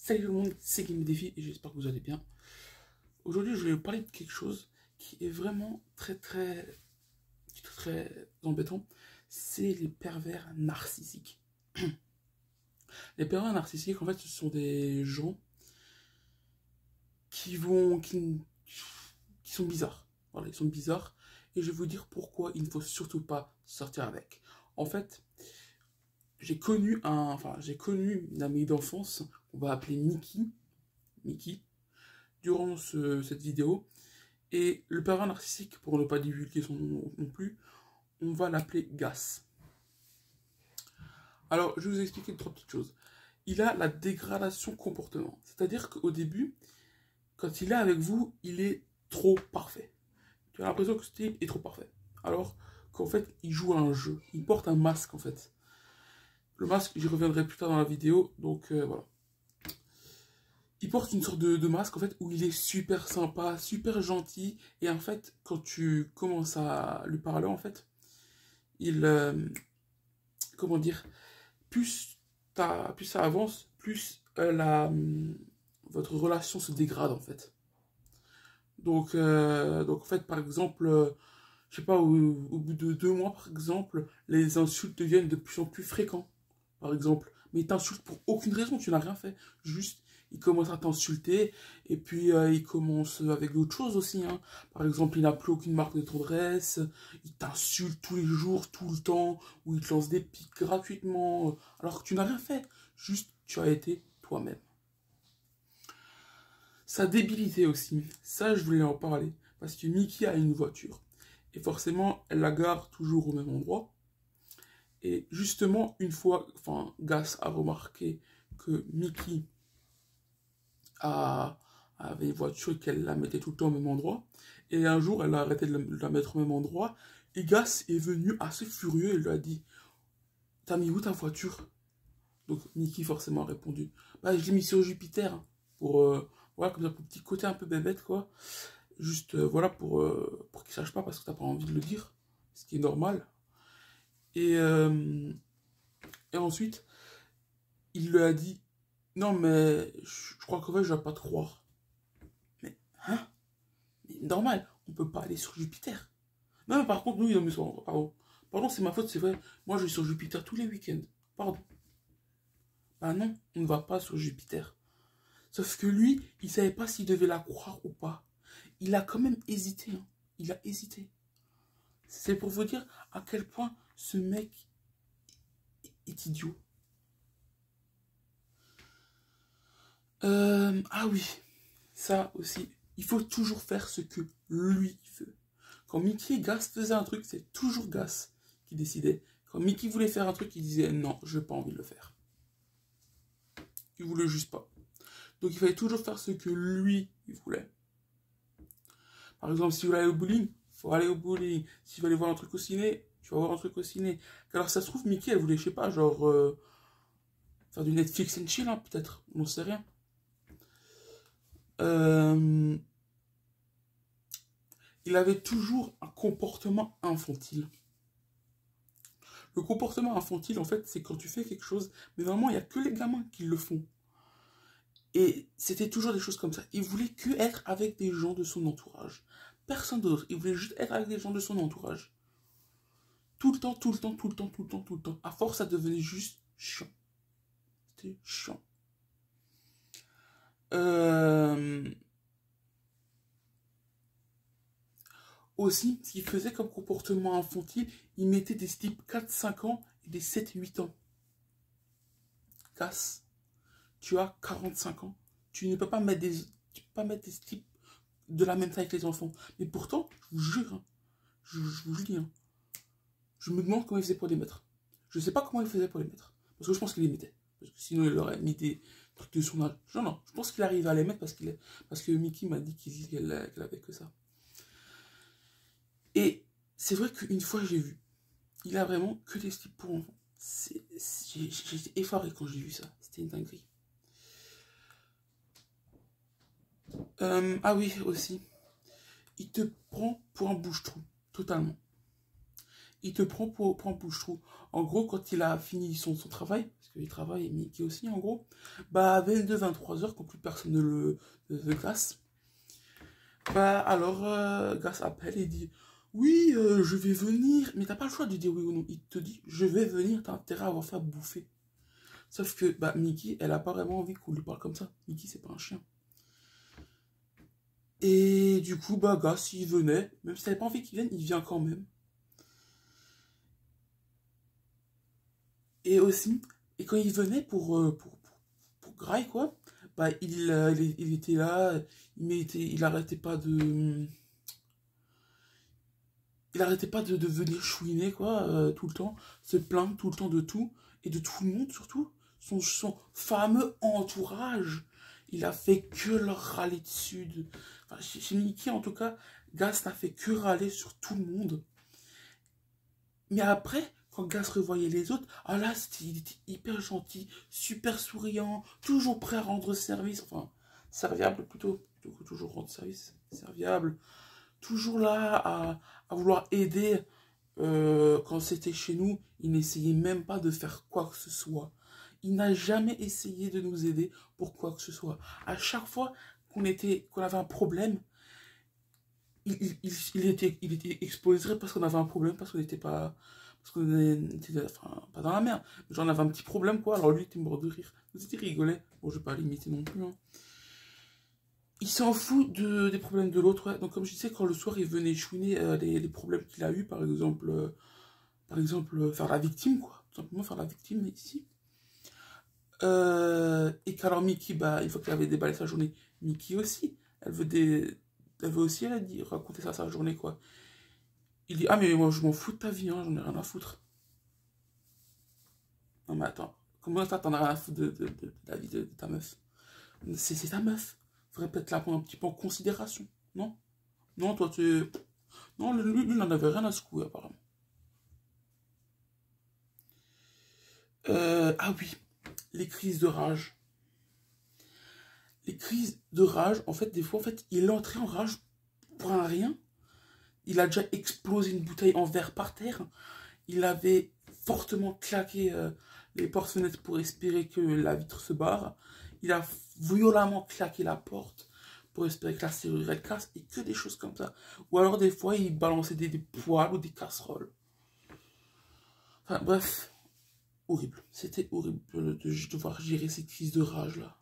Salut tout le monde, c'est Game Défi et j'espère que vous allez bien. Aujourd'hui, je vais vous parler de quelque chose qui est vraiment très embêtant. C'est les pervers narcissiques. Les pervers narcissiques, en fait, ce sont des gens qui sont bizarres. Voilà, ils sont bizarres. Et je vais vous dire pourquoi il ne faut surtout pas sortir avec. En fait, j'ai connu une amie d'enfance, on va appeler Mickey, durant cette vidéo. Et le pervers narcissique, pour ne pas divulguer son nom non plus, on va l'appeler Gas. Alors, je vais vous expliquer trois petites choses. Il a la dégradation comportement. C'est-à-dire qu'au début, quand il est avec vous, il est trop parfait. Tu as l'impression que ce type est trop parfait. Alors qu'en fait, il joue à un jeu. Il porte un masque, en fait. Le masque, j'y reviendrai plus tard dans la vidéo. Donc, voilà. Il porte une sorte de masque en fait où il est super sympa, super gentil et en fait quand tu commences à lui parler en fait, il comment dire, plus ça avance, plus votre relation se dégrade en fait. Donc en fait par exemple, je sais pas au bout de 2 mois par exemple, les insultes deviennent de plus en plus fréquents par exemple. Mais il t'insulte pour aucune raison, tu n'as rien fait. Juste, il commence à t'insulter, et puis il commence avec d'autres choses aussi. Hein. Par exemple, il n'a plus aucune marque de tendresse, il t'insulte tous les jours, tout le temps, ou il te lance des pics gratuitement, alors que tu n'as rien fait. Juste, tu as été toi-même. Sa débilité aussi, ça je voulais en parler, parce que Mickey a une voiture, et forcément, elle la gare toujours au même endroit. Et justement, une fois, Gas a remarqué que Mickey avait une voiture et qu'elle la mettait tout le temps au même endroit. Et un jour, elle a arrêté de la mettre au même endroit. Et Gas est venu assez furieux et lui a dit: t'as mis où ta voiture? Donc Mickey forcément a répondu: bah, je l'ai mis sur Jupiter. Pour, voilà, comme ça, pour petit côté un peu bébête, quoi. Juste, voilà, pour qu'il sache pas parce que t'as pas envie de le dire. Ce qui est normal. Et, euh, et ensuite, il lui a dit: non, mais je crois qu'en fait, je vais pas te croire. Mais, hein? Mais normal, on peut pas aller sur Jupiter. Non, mais par contre, nous, mais pardon. Pardon, c'est ma faute, c'est vrai. Moi, je vais sur Jupiter tous les week-ends. Pardon. Bah non, on ne va pas sur Jupiter. Sauf que lui, il savait pas s'il devait la croire ou pas. Il a quand même hésité. Hein. Il a hésité. C'est pour vous dire à quel point ce mec est idiot. Ah oui, ça aussi. Il faut toujours faire ce que lui veut. Quand Mickey et Gas faisaient un truc, c'est toujours Gas qui décidait. Quand Mickey voulait faire un truc, il disait non, je n'ai pas envie de le faire. Il voulait juste pas. Donc il fallait toujours faire ce que lui il voulait. Par exemple, si vous voulez aller au bowling, il faut aller au bowling. Si vous allez voir un truc au ciné, tu vas voir un truc au ciné. Alors ça se trouve, Mickey, elle voulait, je sais pas, genre faire du Netflix and chill, hein, peut-être. On n'en sait rien. Il avait toujours un comportement infantile. Le comportement infantile, en fait, c'est quand tu fais quelque chose, mais normalement, il n'y a que les gamins qui le font. Et c'était toujours des choses comme ça. Il voulait que être avec des gens de son entourage. Personne d'autre. Il voulait juste être avec des gens de son entourage. Tout le temps, tout le temps, tout le temps, tout le temps, tout le temps. À force, ça devenait juste chiant. C'était chiant. Aussi, ce qu'il faisait comme comportement infantile, il mettait des types 4-5 ans et des 7-8 ans. Casse. Tu as 45 ans. Tu ne peux pas mettre des types de la même taille que les enfants. Mais pourtant, je vous jure, hein, je vous dis, hein, je me demande comment il faisait pour les mettre. Je ne sais pas comment il faisait pour les mettre. Parce que je pense qu'il les mettait. Parce que sinon, il aurait mis des trucs de son âge. Non, non, je pense qu'il arrive à les mettre parce que Mickey m'a dit qu'elle avait que ça. Et c'est vrai qu'une fois, j'ai vu. Il a vraiment que des slips pour enfants. J'étais effaré quand j'ai vu ça. C'était une dinguerie. Ah oui, aussi. Il te prend pour un bouche-trou. Totalement. il te prend pour un bouche-trou. En gros, quand il a fini son travail, parce qu'il travaille et Mickey aussi, en gros, bah, à 22-23 heures, quand plus personne ne le glace, bah, alors, Gas appelle et dit, oui, je vais venir, mais t'as pas le choix de dire oui ou non. Il te dit, je vais venir, t'as intérêt à avoir fait à bouffer. Sauf que, bah, Mickey, elle a pas vraiment envie qu'on lui parle comme ça. Mickey, c'est pas un chien. Et du coup, bah, Gas, il venait, même si t'avais pas envie qu'il vienne, il vient quand même. Et aussi, et quand il venait pour Grail, quoi, bah, il était là, il arrêtait pas de. Il arrêtait pas de venir chouiner, quoi, tout le temps, se plaindre tout le temps de tout, et de tout le monde surtout. Son fameux entourage, il a fait que leur râler dessus. Enfin, chez Mickey, en tout cas, Gas n'a fait que râler sur tout le monde. Mais après, quand Gas revoyait les autres, ah là, il était hyper gentil, super souriant, toujours prêt à rendre service, enfin, serviable plutôt, toujours rendre service, serviable, toujours là à vouloir aider quand c'était chez nous, il n'essayait même pas de faire quoi que ce soit. Il n'a jamais essayé de nous aider pour quoi que ce soit. À chaque fois qu'on avait un problème, il était exposé parce qu'on avait un problème, parce qu'on n'était pas. Parce qu'on était enfin, pas dans la merde. Genre, on avait un petit problème, quoi. Alors lui, il était mort de rire. Il rigolait. Bon, je vais pas l'imiter non plus. Hein. Il s'en fout des problèmes de l'autre, ouais. Donc, comme je disais, quand le soir, il venait chouiner les problèmes qu'il a eu, par exemple, faire la victime, quoi. Tout simplement faire la victime ici. Et qu'alors Mickey, bah, une fois qu'elle avait déballé sa journée, Mickey aussi, elle veut aussi, elle a dit, raconter ça sa journée, quoi. Il dit, ah, mais moi, je m'en fous de ta vie, hein, j'en ai rien à foutre. Non, mais attends, comment ça, t'en as rien à foutre de la vie de ta meuf? C'est ta meuf. Faudrait peut-être la prendre un petit peu en considération, non? Non, toi, tu. Non, lui, il n'en avait rien à secouer, apparemment. Ah oui, les crises de rage. Les crises de rage, en fait, des fois, en fait, il est entré en rage pour un rien. Il a déjà explosé une bouteille en verre par terre. Il avait fortement claqué les portes-fenêtres pour espérer que la vitre se barre. Il a violemment claqué la porte pour espérer que la serrure elle casse et que des choses comme ça. Ou alors des fois il balançait des poêles ou des casseroles. Enfin bref, horrible. C'était horrible de devoir gérer ces crises de rage là.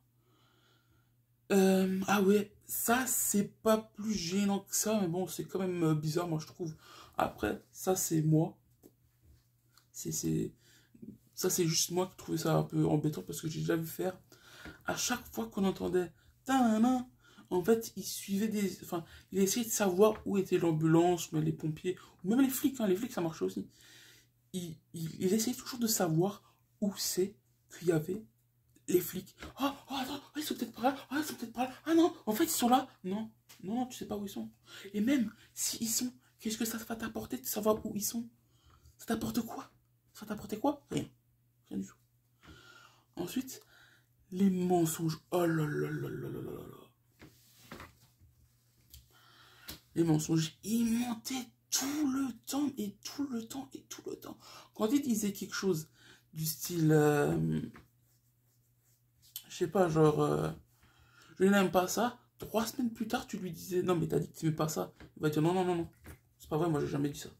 Ah ouais, ça c'est pas plus gênant que ça, mais bon c'est quand même bizarre moi je trouve. Après, ça c'est moi. C'est Ça, c'est juste moi qui trouvais ça un peu embêtant parce que j'ai déjà vu faire. À chaque fois qu'on entendait ta-na-na, en fait, il suivait des. Enfin, il essayait de savoir où était l'ambulance, mais les pompiers, ou même les flics, hein, les flics, ça marchait aussi. Il essayait toujours de savoir où c'est qu'il y avait les flics. Oh, attends, oh, ils sont peut-être pas là, oh, ils sont peut-être pas là. Ah non, en fait, ils sont là. Non, non, tu sais pas où ils sont. Et même s'ils sont, qu'est-ce que ça va t'apporter de savoir où ils sont? Ça t'apporte quoi? Ça t'apportait quoi? Rien. Rien du tout. Ensuite, les mensonges. Oh là là là là là là là. Les mensonges. Ils mentaient tout le temps et tout le temps et tout le temps. Quand ils disaient quelque chose du style. Je sais pas, genre. Je n'aime pas ça. 3 semaines plus tard, tu lui disais non, mais t'as dit que tu n'aimais pas ça. Il va dire non, non, non, non. C'est pas vrai, moi j'ai jamais dit ça.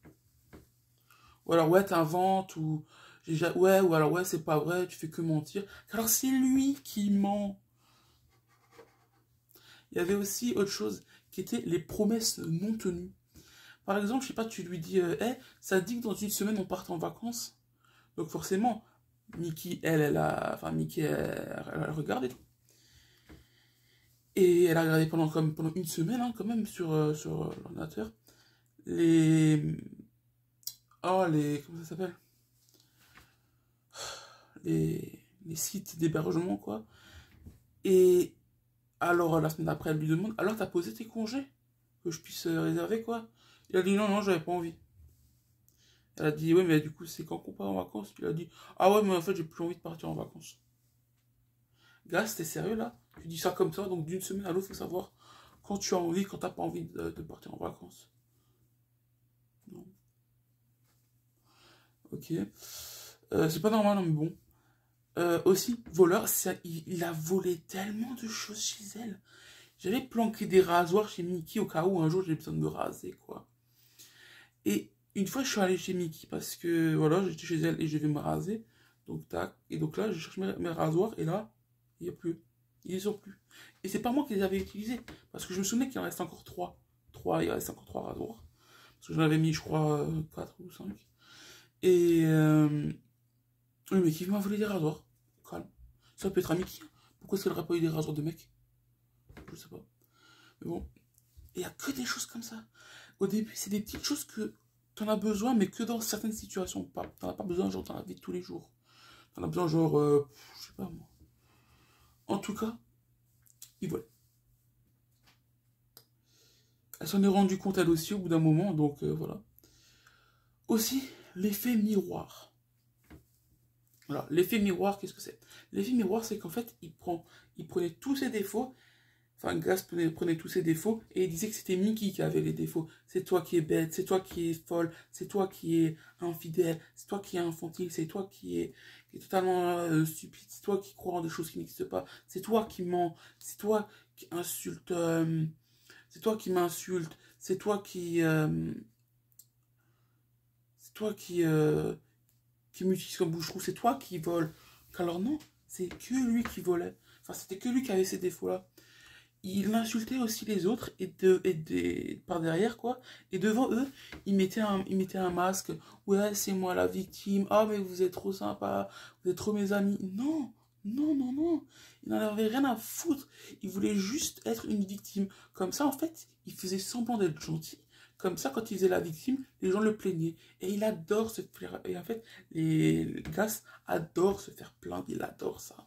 Ou alors, ouais, t'inventes, ou. Ouais, ou alors, ouais, c'est pas vrai, tu fais que mentir. Alors, c'est lui qui ment. Il y avait aussi autre chose qui était les promesses non tenues. Par exemple, je sais pas, tu lui dis, hey, ça te dit que dans une semaine on parte en vacances. Donc forcément, Mickey, enfin Mickey, elle regarde et tout. Et elle a regardé pendant une semaine, hein, quand même, sur l'ordinateur. Les. Oh, comment ça s'appelle? Les sites d'hébergement, quoi. Et alors, la semaine d'après, elle lui demande, alors t'as posé tes congés? Que je puisse réserver, quoi? Il a dit non, non, j'avais pas envie. Elle a dit, ouais, mais du coup, c'est quand qu'on part en vacances? Il a dit, ah ouais, mais en fait, j'ai plus envie de partir en vacances. Gars, t'es sérieux là? Tu dis ça comme ça, donc d'une semaine à l'autre, faut savoir quand tu as envie, quand t'as pas envie de partir en vacances. Non. ok. C'est pas normal, hein, mais bon. Aussi, voleur, il a volé tellement de choses chez elle. J'avais planqué des rasoirs chez Mickey au cas où un jour j'ai besoin de me raser, quoi. Et une fois, je suis allé chez Mickey parce que, voilà, j'étais chez elle et je vais me raser. Donc, tac. Et donc là, je cherche mes rasoirs et là, il n'y a plus. Ils ne sont plus. Et c'est pas moi qui les avais utilisés. Parce que je me souvenais qu'il en reste encore 3. Il reste encore 3 rasoirs. Parce que j'en avais mis, je crois, 4 ou 5. Et le mec, il m'a volé des rasoirs. Calme. Ça peut être un Mickey. Pourquoi est-ce qu'elle n'aurait pas eu des rasoirs de mec? Je sais pas. Mais bon. Il n'y a que des choses comme ça. Au début, c'est des petites choses que tu en as besoin, mais que dans certaines situations. Tu n'en as pas besoin, genre, dans la vie de tous les jours. Tu en as besoin, genre, je sais pas moi. En tout cas, il vole. Elle s'en est rendue compte elle aussi au bout d'un moment, donc voilà. Aussi, l'effet miroir. Voilà, l'effet miroir, qu'est-ce que c'est? L'effet miroir, c'est qu'en fait, il prenait tous ses défauts, enfin, Gas prenait tous ses défauts, et il disait que c'était Mickey qui avait les défauts. C'est toi qui es bête, c'est toi qui es folle, c'est toi qui es infidèle, c'est toi qui es infantile, c'est toi qui est totalement stupide, c'est toi qui crois en des choses qui n'existent pas, c'est toi qui mens, c'est toi qui insulte, c'est toi qui m'insulte, c'est toi qui... c'est toi qui m'utilise comme bouche-trou, c'est toi qui vole. Alors non, c'est que lui qui volait. Enfin, c'était que lui qui avait ces défauts-là. Il insultait aussi les autres par derrière, quoi. Et devant eux, il mettait un masque. Ouais, c'est moi la victime. Ah, mais vous êtes trop sympa. Vous êtes trop mes amis. Non, non, non, non. Il n'en avait rien à foutre. Il voulait juste être une victime. Comme ça, en fait, il faisait semblant d'être gentil. Comme ça, quand il faisait la victime, les gens le plaignaient. Et il adore se faire... Et en fait, les gars adorent se faire plaindre. Il adore ça.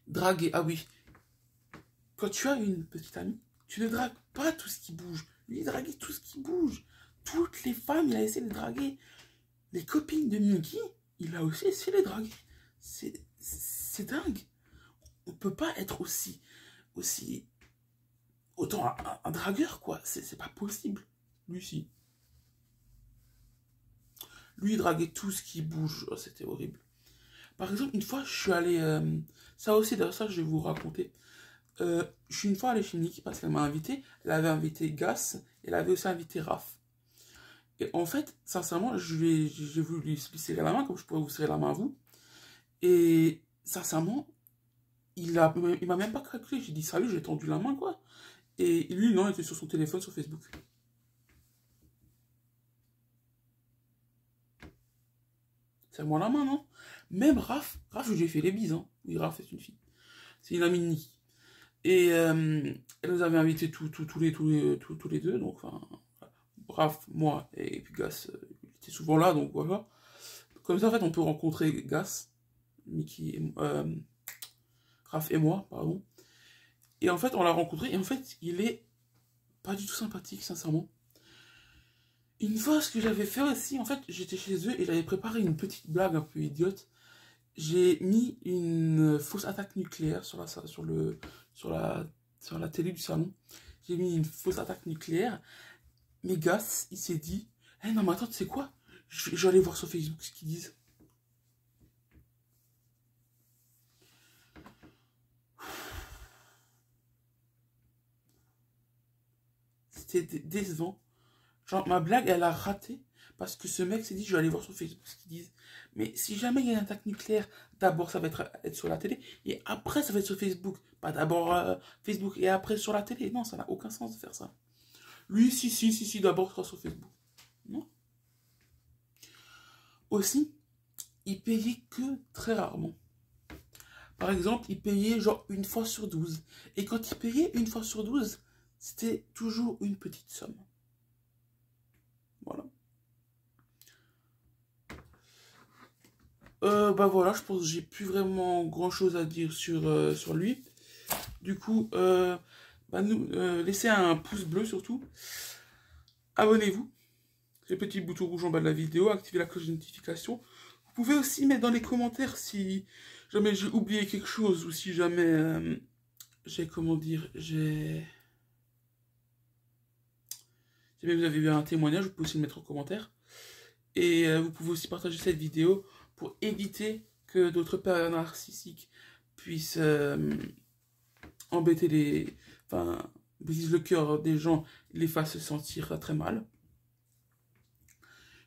Draguer, ah oui. Quand tu as une petite amie, tu ne dragues pas tout ce qui bouge. Lui, il draguait tout ce qui bouge. Toutes les femmes, il a essayé de draguer. Les copines de Mickey, il a aussi essayé de les draguer. C'est dingue. On peut pas être aussi autant un dragueur, quoi. C'est pas possible. Lui, si. Lui, il draguait tout ce qui bouge. Oh, c'était horrible. Par exemple, une fois, je suis allé... ça aussi, d'ailleurs, ça, je vais vous raconter. Je suis une fois allé chez Niki parce qu'elle m'a invité. Elle avait invité Gas. Et elle avait aussi invité Raph. Et en fait, sincèrement, j'ai voulu lui serrer la main, comme je pourrais vous serrer la main à vous. Et sincèrement, il m'a même pas calculé. J'ai dit salut, j'ai tendu la main, quoi. Et lui, non, il était sur son téléphone, sur Facebook. Serre-moi la main, non? Même Raph, je lui ai fait les bises, hein. Oui, Raph, c'est une fille. C'est une amie de Niki. Et elle nous avait invités tous les deux, donc enfin, Raph, moi et puis Gas, il était souvent là, donc voilà. Comme ça, en fait, on peut rencontrer Gas, Mickey, Raph et moi, pardon. Et en fait, on l'a rencontré, et en fait, il est pas du tout sympathique, sincèrement. Une fois, ce que j'avais fait aussi, en fait, j'étais chez eux et j'avais préparé une petite blague un peu idiote. J'ai mis une fausse attaque nucléaire sur la télé du salon. J'ai mis une fausse attaque nucléaire. Mais Gas, il s'est dit, eh non mais attends, tu sais quoi? Je vais aller voir sur Facebook ce qu'ils disent. C'était décevant. Genre, ma blague, elle a raté. Parce que ce mec s'est dit, je vais aller voir sur Facebook ce qu'ils disent. Mais si jamais il y a une attaque nucléaire, d'abord ça va être sur la télé. Et après ça va être sur Facebook. Pas d'abord Facebook et après sur la télé. Non, ça n'a aucun sens de faire ça. Lui, si, d'abord sur Facebook. Non. Aussi, il payait que très rarement. Par exemple, il payait genre une fois sur 12. Et quand il payait une fois sur 12, c'était toujours une petite somme. Voilà. Bah voilà, je pense que j'ai plus vraiment grand chose à dire sur lui. Du coup, laissez un pouce bleu surtout. Abonnez-vous. Les petits boutons rouges en bas de la vidéo. Activez la cloche de notification. Vous pouvez aussi mettre dans les commentaires si jamais j'ai oublié quelque chose ou si jamais j'ai, comment dire, j'ai Si jamais vous avez eu un témoignage, vous pouvez aussi le mettre en commentaire. Et vous pouvez aussi partager cette vidéo pour éviter que d'autres personnes narcissiques puissent embêter les... Enfin, brisent le cœur des gens, les fassent se sentir très mal.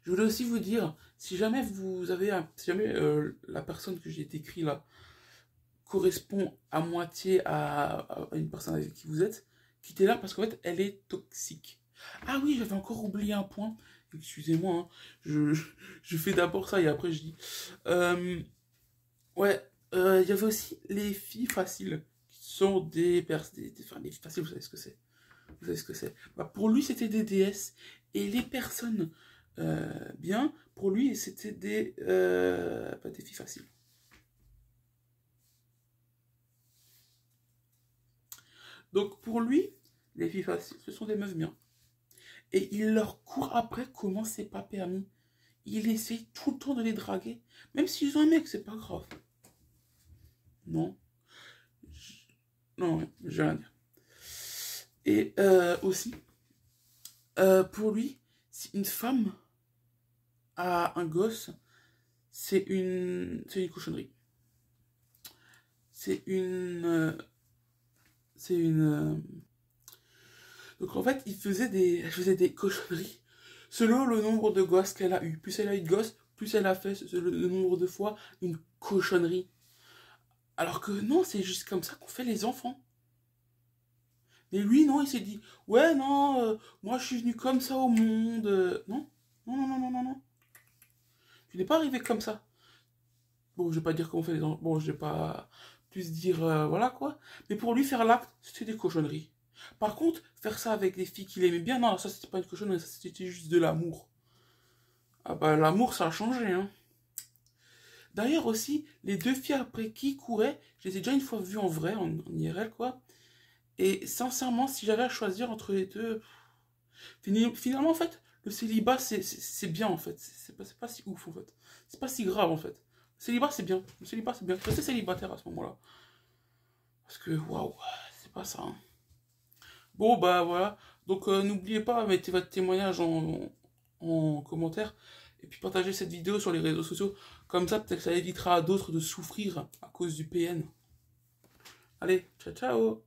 Je voulais aussi vous dire, si jamais vous avez... Si jamais la personne que j'ai décrite là correspond à moitié à une personne avec qui vous êtes, quittez-la parce qu'en fait, elle est toxique. Ah oui, j'avais encore oublié un point. Excusez-moi, hein. Je fais d'abord ça et après je dis. Ouais, il y avait aussi les filles faciles, qui sont enfin, les filles faciles, vous savez ce que c'est. Vous savez ce que c'est. Bah, pour lui, c'était des déesses. Et les personnes bien, pour lui, c'était des filles faciles. Donc pour lui, les filles faciles, ce sont des meufs bien. Et il leur court après comment c'est pas permis. Il essaye tout le temps de les draguer. Même s'ils ont un mec, c'est pas grave. Non. Non, j'ai rien à dire. Et aussi, pour lui, si une femme a un gosse, c'est une cochonnerie. C'est une... Donc en fait, elle faisait des cochonneries selon le nombre de gosses qu'elle a eu. Plus elle a eu de gosses, plus elle a fait le nombre de fois une cochonnerie. Alors que non, c'est juste comme ça qu'on fait les enfants. Mais lui, non, il s'est dit, ouais, non, moi je suis venu comme ça au monde. Non, non, non, non, non, non, non. Tu n'es pas arrivé comme ça. Bon, je vais pas dire comment on fait les enfants. Bon, je vais pas plus dire, voilà quoi. Mais pour lui, faire l'acte, c'était des cochonneries. Par contre, faire ça avec des filles qu'il aimait bien, non, ça c'était pas une cochonnerie, ça c'était juste de l'amour. Ah bah, l'amour, ça a changé, hein. D'ailleurs aussi, les deux filles après qui il courait, je les ai déjà une fois vues en vrai, en IRL, quoi. Et sincèrement, si j'avais à choisir entre les deux, finalement, en fait, le célibat, c'est bien, en fait. C'est pas si ouf, en fait. C'est pas si grave, en fait. Le célibat, c'est bien. Le célibat, c'est bien. Restez célibataire à ce moment-là. Parce que, waouh, c'est pas ça, hein. Bon, bah voilà. Donc, n'oubliez pas, mettez votre témoignage en commentaire. Et puis, partagez cette vidéo sur les réseaux sociaux. Comme ça, peut-être que ça évitera à d'autres de souffrir à cause du PN. Allez, ciao, ciao!